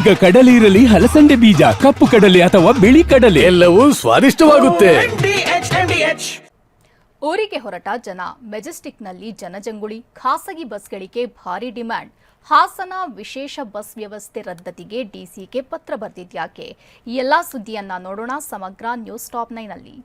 ಈಗ ಕಡಲೆ ಇರಲಿ, ಹಲಸಂಡೆ ಬೀಜ, ಕಪ್ಪು ಕಡಲೆ ಅಥವಾ ಬಿಳಿ ಕಡಲೆ, ಎಲ್ಲವೂ ಸ್ವಾದಿಷ್ಟವಾಗುತ್ತೆ. ಊರಿಗೆ ಹೊರಟ ಜನ, ಮೆಜೆಸ್ಟಿಕ್ನಲ್ಲಿ ಜನಜಂಗುಳಿ, ಖಾಸಗಿ ಬಸ್ಗಳಿಗೆ ಭಾರಿ ಡಿಮ್ಯಾಂಡ್. ಹಾಸನ ವಿಶೇಷ ಬಸ್ ವ್ಯವಸ್ಥೆ ರದ್ದತಿಗೆ ಡಿಸಿಗೆ ಪತ್ರ ಬರೆದಿದ್ಯಾಕೆ? ಈ ಎಲ್ಲಾ ಸುದ್ದಿಯನ್ನ ನೋಡೋಣ ಸಮಗ್ರ ನ್ಯೂಸ್ ಟಾಪ್ 9 ನಲ್ಲಿ.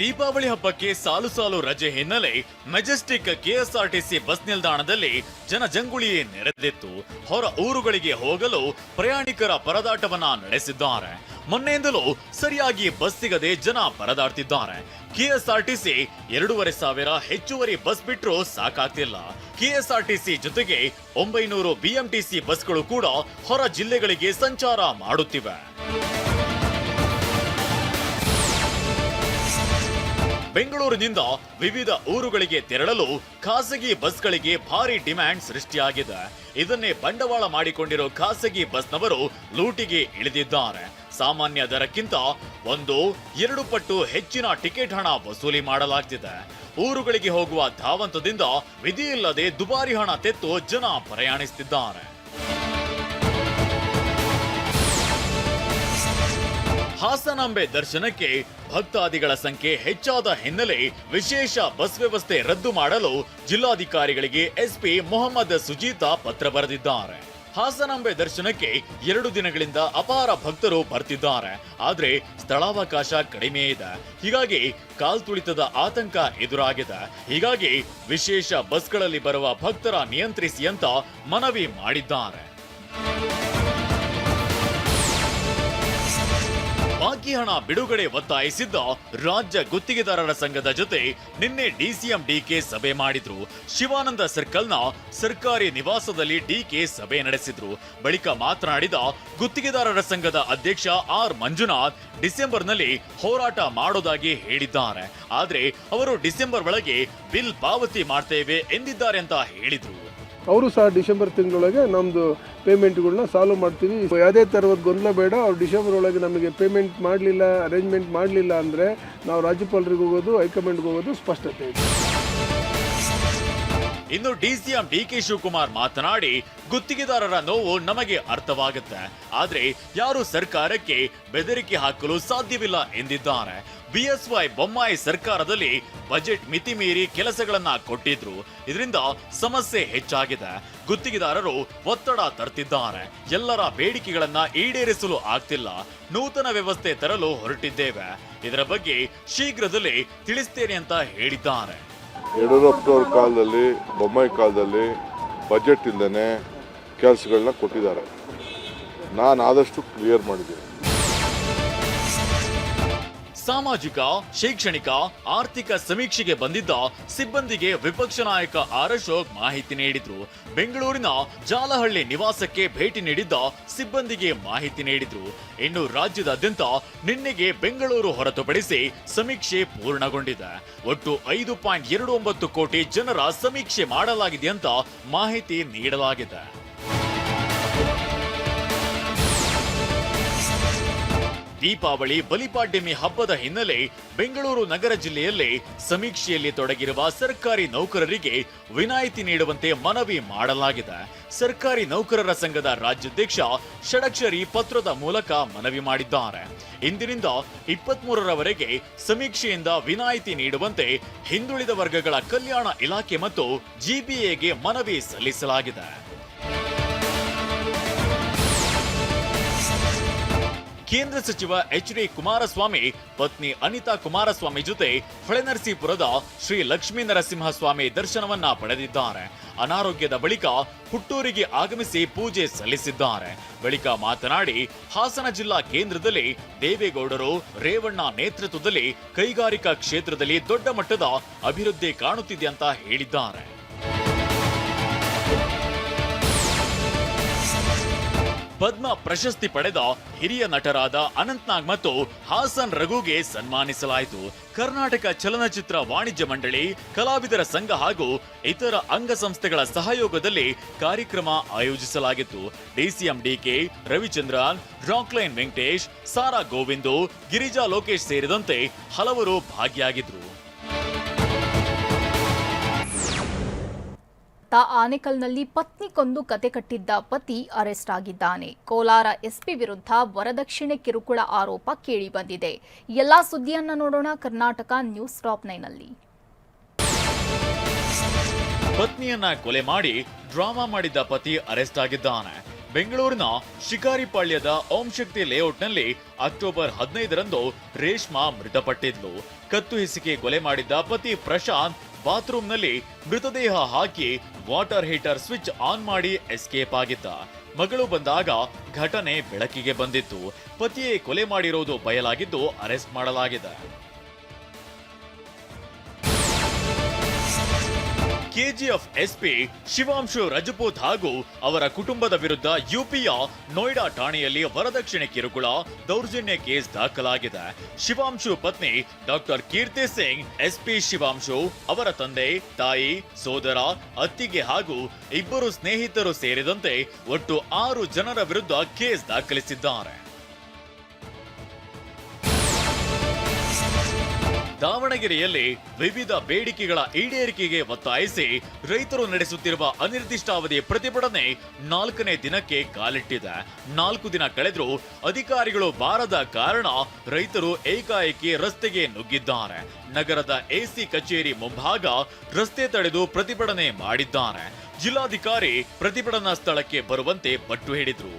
ದೀಪಾವಳಿ ಹಬ್ಬಕ್ಕೆ ಸಾಲು ಸಾಲು ರಜೆ ಹಿನ್ನೆಲೆ ಮೆಜೆಸ್ಟಿಕ್ ಕೆಎಸ್ಆರ್ಟಿಸಿ ಬಸ್ ನಿಲ್ದಾಣದಲ್ಲಿ ಜನಜಂಗುಳಿಯೇ ನೆರೆದಿತ್ತು. ಹೊರ ಊರುಗಳಿಗೆ ಹೋಗಲು ಪ್ರಯಾಣಿಕರ ಪರದಾಟವನ್ನ ನಡೆಸಿದ್ದಾರೆ. ಮೊನ್ನೆಯಿಂದಲೂ ಸರಿಯಾಗಿ ಬಸ್ ಸಿಗದೆ ಜನ ಪರದಾಡ್ತಿದ್ದಾರೆ. ಕೆಎಸ್ಆರ್ಟಿಸಿ 2,500 ಹೆಚ್ಚುವರಿ ಬಸ್ ಬಿಟ್ರೂ ಸಾಕಾಗ್ತಿಲ್ಲ. ಕೆಎಸ್ಆರ್ಟಿಸಿ ಜೊತೆಗೆ 900 ಬಿಎಂಟಿಸಿ ಬಸ್ಗಳು ಕೂಡ ಹೊರ ಜಿಲ್ಲೆಗಳಿಗೆ ಸಂಚಾರ ಮಾಡುತ್ತಿವೆ. ಬೆಂಗಳೂರಿನಿಂದ ವಿವಿಧ ಊರುಗಳಿಗೆ ತೆರಳಲು ಖಾಸಗಿ ಬಸ್ಗಳಿಗೆ ಭಾರಿ ಡಿಮ್ಯಾಂಡ್ ಸೃಷ್ಟಿಯಾಗಿದೆ. ಇದನ್ನೇ ಬಂಡವಾಳ ಮಾಡಿಕೊಂಡಿರೋ ಖಾಸಗಿ ಬಸ್ನವರು ಲೂಟಿಗೆ ಇಳಿದಿದ್ದಾರೆ. ಸಾಮಾನ್ಯ ದರಕ್ಕಿಂತ 1-2 ಪಟ್ಟು ಹೆಚ್ಚಿನ ಟಿಕೆಟ್ ಹಣ ವಸೂಲಿ ಮಾಡಲಾಗ್ತಿದೆ. ಊರುಗಳಿಗೆ ಹೋಗುವ ಧಾವಂತದಿಂದ ವಿಧಿಯಿಲ್ಲದೆ ದುಬಾರಿ ಹಣ ತೆತ್ತು ಜನ ಪ್ರಯಾಣಿಸುತ್ತಿದ್ದಾರೆ. ಹಾಸನಾಂಬೆ ದರ್ಶನಕ್ಕೆ ಭಕ್ತಾದಿಗಳ ಸಂಖ್ಯೆ ಹೆಚ್ಚಾದ ಹಿನ್ನೆಲೆ ವಿಶೇಷ ಬಸ್ ವ್ಯವಸ್ಥೆ ರದ್ದು ಮಾಡಲು ಜಿಲ್ಲಾಧಿಕಾರಿಗಳಿಗೆ ಎಸ್ಪಿ ಮೊಹಮ್ಮದ್ ಸುಜೀತಾ ಪತ್ರ ಬರೆದಿದ್ದಾರೆ. ಹಾಸನಾಂಬೆ ದರ್ಶನಕ್ಕೆ 2 ದಿನಗಳಿಂದ ಅಪಾರ ಭಕ್ತರು ಬರ್ತಿದ್ದಾರೆ. ಆದ್ರೆ ಸ್ಥಳಾವಕಾಶ ಕಡಿಮೆ ಇದೆ. ಹೀಗಾಗಿ ಕಾಲ್ತುಳಿತದ ಆತಂಕ ಎದುರಾಗಿದೆ. ಹೀಗಾಗಿ ವಿಶೇಷ ಬಸ್ಗಳಲ್ಲಿ ಬರುವ ಭಕ್ತರ ನಿಯಂತ್ರಿಸಿ ಅಂತ ಮನವಿ ಮಾಡಿದ್ದಾರೆ. ಬಾಕಿ ಹಣ ಬಿಡುಗಡೆ ಒತ್ತಾಯಿಸಿದ್ದ ರಾಜ್ಯ ಗುತ್ತಿಗೆದಾರರ ಸಂಘದ ಜೊತೆ ನಿನ್ನೆ ಡಿಸಿಎಂ ಡಿಕೆ ಸಭೆ ಮಾಡಿದ್ರು. ಶಿವಾನಂದ ಸರ್ಕಲ್ನ ಸರ್ಕಾರಿ ನಿವಾಸದಲ್ಲಿ ಡಿಕೆ ಸಭೆ ನಡೆಸಿದ್ರು. ಬಳಿಕ ಮಾತನಾಡಿದ ಗುತ್ತಿಗೆದಾರರ ಸಂಘದ ಅಧ್ಯಕ್ಷ ಆರ್ ಮಂಜುನಾಥ್, ಡಿಸೆಂಬರ್ನಲ್ಲಿ ಹೋರಾಟ ಮಾಡೋದಾಗಿ ಹೇಳಿದ್ದಾರೆ. ಆದ್ರೆ ಅವರು ಡಿಸೆಂಬರ್ ಒಳಗೆ ಬಿಲ್ ಪಾವತಿ ಮಾಡ್ತೇವೆ ಎಂದಿದ್ದಾರೆ ಅಂತ ಹೇಳಿದ್ರು. ಅವರು ಸಹ ಡಿಸೆಂಬರ್ ತಿಂಗಳೊಳಗೆ ನಮ್ಮದು ಪೇಮೆಂಟ್ಗಳನ್ನ ಸಾಲ್ವ್ ಮಾಡ್ತೀವಿ. ಯಾವುದೇ ಥರದ ಗೊಂದಲ ಬೇಡ. ಅವ್ರು ಡಿಸೆಂಬರ್ ಒಳಗೆ ನಮಗೆ ಪೇಮೆಂಟ್ ಮಾಡಲಿಲ್ಲ, ಅರೇಂಜ್ಮೆಂಟ್ ಮಾಡಲಿಲ್ಲ ಅಂದರೆ ನಾವು ರಾಜ್ಯಪಾಲರಿಗೆ ಹೋಗೋದು, ಹೈಕಮಾಂಡ್ಗೆ ಹೋಗೋದು ಸ್ಪಷ್ಟತೆ ಇದೆ. ಇನ್ನು ಡಿಸಿಎಂ ಡಿಕೆ ಶಿವಕುಮಾರ್ ಮಾತನಾಡಿ, ಗುತ್ತಿಗೆದಾರರ ನೋವು ನಮಗೆ ಅರ್ಥವಾಗುತ್ತೆ, ಆದ್ರೆ ಯಾರು ಸರ್ಕಾರಕ್ಕೆ ಬೆದರಿಕೆ ಹಾಕಲು ಸಾಧ್ಯವಿಲ್ಲ ಎಂದಿದ್ದಾರೆ. ಬಿಎಸ್ವೈ ಬೊಮ್ಮಾಯಿ ಸರ್ಕಾರದಲ್ಲಿ ಬಜೆಟ್ ಮಿತಿ ಮೀರಿ ಕೆಲಸಗಳನ್ನ ಕೊಟ್ಟಿದ್ರು. ಇದರಿಂದ ಸಮಸ್ಯೆ ಹೆಚ್ಚಾಗಿದೆ. ಗುತ್ತಿಗೆದಾರರು ಒತ್ತಡ ತರ್ತಿದ್ದಾರೆ. ಎಲ್ಲರ ಬೇಡಿಕೆಗಳನ್ನ ಈಡೇರಿಸಲು ಆಗ್ತಿಲ್ಲ. ನೂತನ ವ್ಯವಸ್ಥೆ ತರಲು ಹೊರಟಿದ್ದೇವೆ. ಇದರ ಬಗ್ಗೆ ಶೀಘ್ರದಲ್ಲೇ ತಿಳಿಸ್ತೇನೆ ಅಂತ ಹೇಳಿದ್ದಾರೆ. ಯಡಿಯೂರಪ್ಪನವ್ರ ಕಾಲದಲ್ಲಿ, ಬೊಮ್ಮಾಯಿ ಕಾಲದಲ್ಲಿ ಬಜೆಟ್ ಇಲ್ಲದೇ ಕೆಲಸಗಳನ್ನ ಕೊಟ್ಟಿದ್ದಾರೆ. ನಾನು ಆದಷ್ಟು ಕ್ಲಿಯರ್ ಮಾಡಿದ್ದೀನಿ. ಸಾಮಾಜಿಕ, ಶೈಕ್ಷಣಿಕ, ಆರ್ಥಿಕ ಸಮೀಕ್ಷೆಗೆ ಬಂದಿದ್ದ ಸಿಬ್ಬಂದಿಗೆ ವಿಪಕ್ಷ ನಾಯಕ ಆರ್ ಅಶೋಕ್ ಮಾಹಿತಿ ನೀಡಿದ್ರು. ಬೆಂಗಳೂರಿನ ಜಾಲಹಳ್ಳಿ ನಿವಾಸಕ್ಕೆ ಭೇಟಿ ನೀಡಿದ್ದ ಸಿಬ್ಬಂದಿಗೆ ಮಾಹಿತಿ ನೀಡಿದ್ರು. ಇನ್ನು ರಾಜ್ಯದಾದ್ಯಂತ ನಿನ್ನೆಗೆ ಬೆಂಗಳೂರು ಹೊರತುಪಡಿಸಿ ಸಮೀಕ್ಷೆ ಪೂರ್ಣಗೊಂಡಿದೆ. ಒಟ್ಟು 5.29 ಕೋಟಿ ಜನರ ಸಮೀಕ್ಷೆ ಮಾಡಲಾಗಿದೆ ಅಂತ ಮಾಹಿತಿ ನೀಡಲಾಗಿದೆ. ದೀಪಾವಳಿ ಬಲಿಪಾಡ್ಯಮಿ ಹಬ್ಬದ ಹಿನ್ನೆಲೆ ಬೆಂಗಳೂರು ನಗರ ಜಿಲ್ಲೆಯಲ್ಲಿ ಸಮೀಕ್ಷೆಯಲ್ಲಿ ತೊಡಗಿರುವ ಸರ್ಕಾರಿ ನೌಕರರಿಗೆ ವಿನಾಯಿತಿ ನೀಡುವಂತೆ ಮನವಿ ಮಾಡಲಾಗಿದೆ. ಸರ್ಕಾರಿ ನೌಕರರ ಸಂಘದ ರಾಜ್ಯಾಧ್ಯಕ್ಷ ಷಡಕ್ಷರಿ ಪತ್ರದ ಮೂಲಕ ಮನವಿ ಮಾಡಿದ್ದಾರೆ. ಇಂದಿನಿಂದ 23ರವರೆಗೆ ಸಮೀಕ್ಷೆಯಿಂದ ವಿನಾಯಿತಿ ನೀಡುವಂತೆ ಹಿಂದುಳಿದ ವರ್ಗಗಳ ಕಲ್ಯಾಣ ಇಲಾಖೆ ಮತ್ತು ಜಿಬಿಎಗೆ ಮನವಿ ಸಲ್ಲಿಸಲಾಗಿದೆ. ಕೇಂದ್ರ ಸಚಿವ ಎಚ್.ಡಿ. ಕುಮಾರಸ್ವಾಮಿ ಪತ್ನಿ ಅನಿತಾ ಕುಮಾರಸ್ವಾಮಿ ಜೊತೆ ಹೊಳೆನರಸೀಪುರದ ಶ್ರೀ ಲಕ್ಷ್ಮೀ ನರಸಿಂಹಸ್ವಾಮಿ ದರ್ಶನವನ್ನ ಪಡೆದಿದ್ದಾರೆ. ಅನಾರೋಗ್ಯದ ಬಳಿಕ ಹುಟ್ಟೂರಿಗೆ ಆಗಮಿಸಿ ಪೂಜೆ ಸಲ್ಲಿಸಿದ್ದಾರೆ. ಬಳಿಕ ಮಾತನಾಡಿ, ಹಾಸನ ಜಿಲ್ಲಾ ಕೇಂದ್ರದಲ್ಲಿ ದೇವೇಗೌಡರು, ರೇವಣ್ಣ ನೇತೃತ್ವದಲ್ಲಿ ಕೈಗಾರಿಕಾ ಕ್ಷೇತ್ರದಲ್ಲಿ ದೊಡ್ಡ ಮಟ್ಟದ ಅಭಿವೃದ್ಧಿ ಕಾಣುತ್ತಿದೆ ಅಂತ ಹೇಳಿದ್ದಾರೆ. ಪದ್ಮ ಪ್ರಶಸ್ತಿ ಪಡೆದ ಹಿರಿಯ ನಟರಾದ ಅನಂತ್ನಾಗ್ ಮತ್ತು ಹಾಸನ್ ರಘುಗೆ ಸನ್ಮಾನಿಸಲಾಯಿತು. ಕರ್ನಾಟಕ ಚಲನಚಿತ್ರ ವಾಣಿಜ್ಯ ಮಂಡಳಿ, ಕಲಾವಿದರ ಸಂಘ ಹಾಗೂ ಇತರ ಅಂಗಸಂಸ್ಥೆಗಳ ಸಹಯೋಗದಲ್ಲಿ ಕಾರ್ಯಕ್ರಮ ಆಯೋಜಿಸಲಾಗಿತ್ತು. ಡಿಸಿಎಂ ಡಿಕೆ, ರವಿಚಂದ್ರನ್, ರಾಕ್ಲೈನ್ ವೆಂಕಟೇಶ್, ಸಾರಾ ಗೋವಿಂದು, ಗಿರಿಜಾ ಲೋಕೇಶ್ ಸೇರಿದಂತೆ ಹಲವರು ಭಾಗಿಯಾಗಿದ್ರು. ಇತ್ತ ಆನೇಕಲ್ನಲ್ಲಿ ಪತ್ನಿ ಕೊಂದು ಕತೆ ಕಟ್ಟಿದ್ದ ಪತಿ ಅರೆಸ್ಟ್ ಆಗಿದ್ದಾನೆ. ಕೋಲಾರ ಎಸ್ಪಿ ವಿರುದ್ಧ ವರದಕ್ಷಿಣೆ ಕಿರುಕುಳ ಆರೋಪ ಕೇಳಿಬಂದಿದೆ. ಎಲ್ಲಾ ಸುದ್ದಿಯನ್ನ ನೋಡೋಣ ಕರ್ನಾಟಕ ನ್ಯೂಸ್ ಟಾಪ್ 9ನಲ್ಲಿ. ಪತ್ನಿಯನ್ನ ಕೊಲೆ ಮಾಡಿ ಡ್ರಾಮಾ ಮಾಡಿದ್ದ ಪತಿ ಅರೆಸ್ಟ್ ಆಗಿದ್ದಾನೆ. ಬೆಂಗಳೂರಿನ ಶಿಕಾರಿಪಾಳ್ಯದ ಓಂ ಶಕ್ತಿ ಲೇಔಟ್ನಲ್ಲಿ ಅಕ್ಟೋಬರ್ 15ರಂದು ರೇಷ್ಮಾ ಮೃತಪಟ್ಟಿದ್ಲು. ಕತ್ತು ಹಿಸುಕಿ ಕೊಲೆ ಮಾಡಿದ್ದ ಪತಿ ಪ್ರಶಾಂತ್ ಬಾತ್ರೂಮ್ನಲ್ಲಿ ಮೃತದೇಹ ಹಾಕಿ ವಾಟರ್ ಹೀಟರ್ ಸ್ವಿಚ್ ಆನ್ ಮಾಡಿ ಎಸ್ಕೇಪ್ ಆಗಿದ್ದ. ಮಗಳು ಬಂದಾಗ ಘಟನೆ ಬೆಳಕಿಗೆ ಬಂದಿತ್ತು. ಪತಿಯೇ ಕೊಲೆ ಮಾಡಿರೋದು ಬಯಲಾಗಿದ್ದು ಅರೆಸ್ಟ್ ಮಾಡಲಾಗಿದೆ. ಕೆಜಿಎಫ್ ಎಸ್ಪಿ ಶಿವಾಂಶು ರಜಪೂತ್ ಹಾಗೂ ಅವರ ಕುಟುಂಬದ ವಿರುದ್ಧ ಯುಪಿಯ ನೋಯ್ಡಾ ಠಾಣೆಯಲ್ಲಿ ವರದಕ್ಷಿಣೆ ಕಿರುಕುಳ ದೌರ್ಜನ್ಯ ಕೇಸ್ ದಾಖಲಾಗಿದೆ. ಶಿವಾಂಶು ಪತ್ನಿ ಡಾಕ್ಟರ್ ಕೀರ್ತಿ ಸಿಂಗ್, ಎಸ್ಪಿ ಶಿವಾಂಶು ಅವರ ತಂದೆ, ತಾಯಿ, ಸೋದರ, ಅತ್ತಿಗೆ ಹಾಗೂ ಇಬ್ಬರು ಸ್ನೇಹಿತರು ಸೇರಿದಂತೆ ಒಟ್ಟು 6 ಜನರ ವಿರುದ್ಧ ಕೇಸ್ ದಾಖಲಿಸಿದ್ದಾರೆ. ದಾವಣಗೆರೆಯಲ್ಲಿ ವಿವಿಧ ಬೇಡಿಕೆಗಳ ಈಡೇರಿಕೆಗೆ ಒತ್ತಾಯಿಸಿ ರೈತರು ನಡೆಸುತ್ತಿರುವ ಅನಿರ್ದಿಷ್ಟಾವಧಿ ಪ್ರತಿಭಟನೆ 4ನೇ ದಿನಕ್ಕೆ ಕಾಲಿಟ್ಟಿದೆ. 4 ದಿನ ಕಳೆದರೂ ಅಧಿಕಾರಿಗಳು ಬಾರದ ಕಾರಣ ರೈತರು ಏಕಾಏಕಿ ರಸ್ತೆಗೆ ನುಗ್ಗಿದ್ದಾರೆ. ನಗರದ ಎಸಿ ಕಚೇರಿ ಮುಂಭಾಗ ರಸ್ತೆ ತಡೆದು ಪ್ರತಿಭಟನೆ ಮಾಡಿದ್ದಾರೆ. ಜಿಲ್ಲಾಧಿಕಾರಿ ಪ್ರತಿಭಟನಾ ಸ್ಥಳಕ್ಕೆ ಬರುವಂತೆ ಪಟ್ಟು ಹಿಡಿದ್ರು.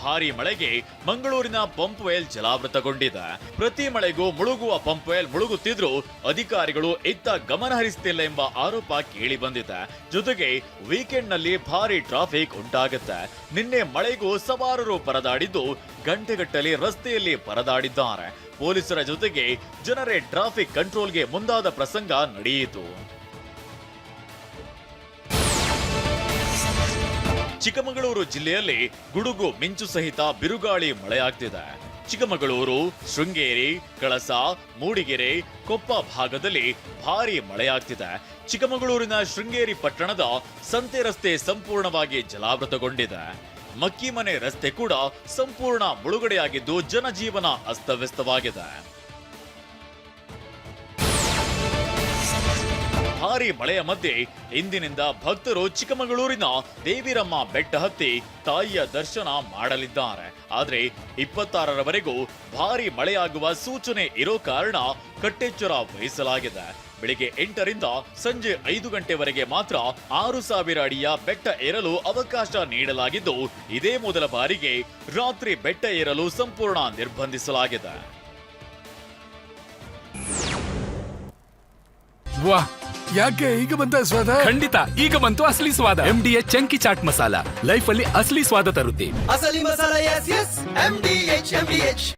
ಭಾರಿ ಮಳೆಗೆ ಮಂಗಳೂರಿನ ಪಂಪ್ ವೆಲ್ ಜಲಾವೃತಗೊಂಡಿದೆ. ಪ್ರತಿ ಮಳೆಗೂ ಮುಳುಗುವ ಪಂಪ್ ವೆಲ್ ಮುಳುಗುತ್ತಿದ್ರೂ ಅಧಿಕಾರಿಗಳು ಇತ್ತ ಗಮನ ಹರಿಸುತ್ತಿಲ್ಲ ಎಂಬ ಆರೋಪ ಕೇಳಿ ಬಂದಿದೆ. ಜೊತೆಗೆ ವೀಕೆಂಡ್ ನಲ್ಲಿ ಭಾರಿ ಟ್ರಾಫಿಕ್ ಉಂಟಾಗುತ್ತೆ. ನಿನ್ನೆ ಮಳೆಗೂ ಸವಾರರು ಪರದಾಡಿದ್ದು ಗಂಟೆಗಟ್ಟಲೆ ರಸ್ತೆಯಲ್ಲಿ ಪರದಾಡಿದ್ದಾರೆ. ಪೊಲೀಸರ ಜೊತೆಗೆ ಜನರೇ ಟ್ರಾಫಿಕ್ ಕಂಟ್ರೋಲ್ಗೆ ಮುಂದಾದ ಪ್ರಸಂಗ ನಡೆಯಿತು. ಚಿಕ್ಕಮಗಳೂರು ಜಿಲ್ಲೆಯಲ್ಲಿ ಗುಡುಗು ಮಿಂಚು ಸಹಿತ ಬಿರುಗಾಳಿ ಮಳೆಯಾಗ್ತಿದೆ. ಚಿಕ್ಕಮಗಳೂರು, ಶೃಂಗೇರಿ, ಕಳಸ, ಮೂಡಿಗೆರೆ, ಕೊಪ್ಪ ಭಾಗದಲ್ಲಿ ಭಾರಿ ಮಳೆಯಾಗ್ತಿದೆ. ಚಿಕ್ಕಮಗಳೂರಿನ ಶೃಂಗೇರಿ ಪಟ್ಟಣದ ಸಂತೆ ರಸ್ತೆ ಸಂಪೂರ್ಣವಾಗಿ ಜಲಾವೃತಗೊಂಡಿದೆ. ಮಕ್ಕಿಮನೆ ರಸ್ತೆ ಕೂಡ ಸಂಪೂರ್ಣ ಮುಳುಗಡೆಯಾಗಿದ್ದು ಜನಜೀವನ ಅಸ್ತವ್ಯಸ್ತವಾಗಿದೆ. ಭಾರಿ ಮಳೆಯ ಮಧ್ಯೆ ಇಂದಿನಿಂದ ಭಕ್ತರು ಚಿಕ್ಕಮಗಳೂರಿನ ದೇವಿರಮ್ಮ ಬೆಟ್ಟ ಹತ್ತಿ ತಾಯಿಯ ದರ್ಶನ ಮಾಡಲಿದ್ದಾರೆ. ಆದರೆ 26ರವರೆಗೂ ಭಾರಿ ಮಳೆಯಾಗುವ ಸೂಚನೆ ಇರೋ ಕಾರಣ ಕಟ್ಟೆಚ್ಚರ ವಹಿಸಲಾಗಿದೆ. ಬೆಳಿಗ್ಗೆ 8ರಿಂದ ಸಂಜೆ 5 ಗಂಟೆವರೆಗೆ ಮಾತ್ರ 6000 ಅಡಿಯ ಬೆಟ್ಟ ಏರಲು ಅವಕಾಶ ನೀಡಲಾಗಿದ್ದು, ಇದೇ ಮೊದಲ ಬಾರಿಗೆ ರಾತ್ರಿ ಬೆಟ್ಟ ಏರಲು ಸಂಪೂರ್ಣ ನಿರ್ಬಂಧಿಸಲಾಗಿದೆ. ವಾಹ್, ಯಾಕೆ ಈಗ ಬಂತ ಸ್ವಾದ? ಖಂಡಿತ ಈಗ ಬಂತು ಅಸಲಿ ಸ್ವಾದ. MDH chunky chaat masala life ಅಲ್ಲಿ ಅಸಲಿ ಸ್ವಾದ ತರುತ್ತೆ. ಅಸಲಿ ಮಸಾಲ, ಎಸ್ ಎಸ್ MDH